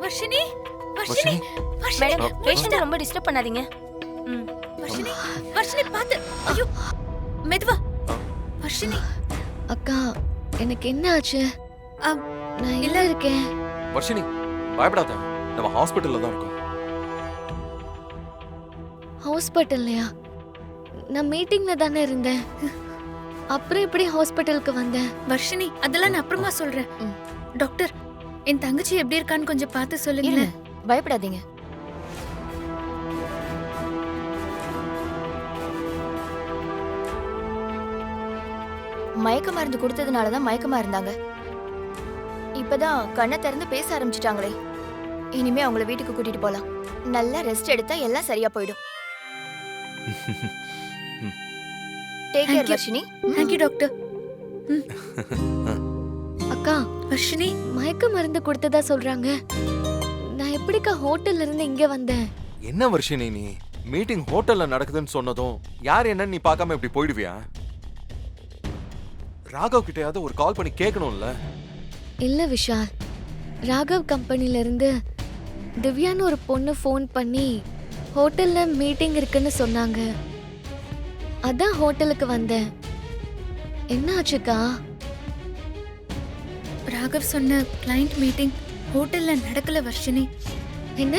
Varshini Varshini Varshini madam பேஷண்ட ரொம்ப disturb பண்ணாதீங்க. வர்ஷினி வர்ஷினி பாத்து. ஐயோ மெதுவா. வர்ஷினி அக்கா எனக்கு என்ன ஆச்சு? நான் இல்ல. இல்ல இருக்கேன். வர்ஷினி பயப்படாத, நம்ம ஹாஸ்பிட்டல்ல தான் இருக்கோம். ஹாஸ்பிட்டல்லையா? நான் மீட்டிங்ல தானே இருந்தேன். அப்புறம் எப்படி ஹாஸ்பிட்டலுக்கு வந்தேன்? வர்ஷினி அதெல்லாம் நான் அப்புறமா சொல்றேன். டாக்டர் என் தங்கச்சி எப்படி இருக்கான்னு கொஞ்சம் பார்த்து சொல்லுங்க. இருங்க, பயப்படாதீங்க. மயக்க மருந்து கொடுத்ததுனால தான் மயக்கமா இருந்தாங்க. இப்பதான் கண்ணை திறந்து பேச ஆரம்பிச்சிட்டாங்களே. இனிமே அவங்கள வீட்டுக்கு கூட்டிட்டு போலாம். நல்லா ரெஸ்ட் எடுத்தா எல்லாம் சரியா போயிடும். Take care Varshini. Thank you doctor. அக்கா வர்ஷினி மயக்க மருந்து கொடுத்ததா சொல்றாங்க. நான் எப்படிக்கா ஹோட்டல்ல இருந்து இங்க வந்தேன்? என்ன வர்ஷினி நீ மீட்டிங் ஹோட்டல்ல நடக்குதுன்னு சொன்னதும் யார் என்னன்னு நீ பார்க்காம இப்படி போயிடுவியா? ராகவ் கிட்டயாவது ஒரு கால் பண்ணி கேட்கணும்ல. இல்ல விஷால், ராகவ் கம்பெனில இருந்து திவ்யான்னு ஒரு பொண்ணு ஃபோன் பண்ணி ஹோட்டல்ல மீட்டிங் இருக்குன்னு சொன்னாங்க. அதான் ஹோட்டலுக்கு வந்தேன். என்ன ஆச்சுக்கா? ராகவ் சொன்ன கிளையண்ட் மீட்டிங் ஹோட்டல்ல நடக்கல வர்ஷினி. என்ன?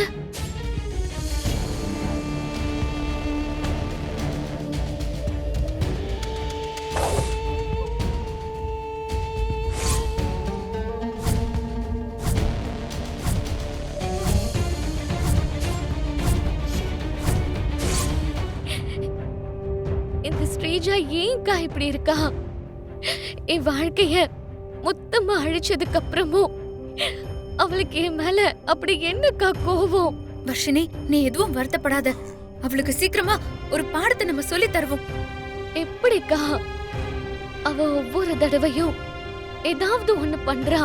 இந்த ஸ்ரீஜா ஏன்க்கா இப்படி இருக்கா? என் வாழ்க்கைய மொத்தமா அழிச்சதுக்கு அப்புறமும் அவளுக்கு என் மேல அப்படி என்னக்கா கோவம்? வர்ஷினி நீ எதுவும் வருத்தப்படாத. அவளுக்கு சீக்கிரமா ஒரு பாடத்தை நம்ம சொல்லி தருவோம். எப்படிக்கா? அவ ஒவ்வொரு தடவையும் ஏதாவது ஒண்ணு பண்றா.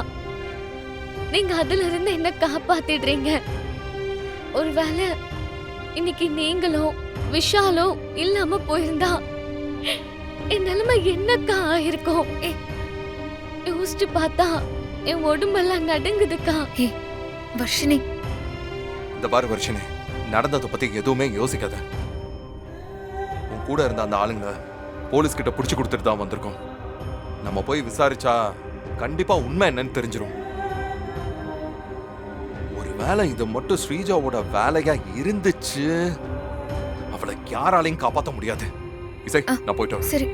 நீங்க அதுல இருந்து என்ன காப்பாத்திடுறீங்க. ஒருவேளை இன்னைக்கு நீங்களும் விஷாலும் இல்லாம போயிருந்தா என் நிலைமை என்னக்கா ஆயிருக்கும்? யோசிச்சு பார்த்தா என் உடம்பெல்லாம் நடுங்குதுக்கா. வர்ஷினி இந்த பாரு வர்ஷினி, நடந்ததை பத்தி எதுவுமே யோசிக்காத. உன் கூட இருந்த அந்த ஆளுங்க போலீஸ் கிட்ட புடிச்சு கொடுத்துட்டு தான் வந்திருக்கோம். நம்ம போய் விசாரிச்சா கண்டிப்பா உண்மை என்னன்னு தெரிஞ்சிரும். ஒருவேளை இது மட்டும் ஸ்ரீஜாவோட வேலையா இருந்துச்சு, அவளை யாராலையும் காப்பாற்ற முடியாது. இசை, நான் போயிட்டு வரேன். சரி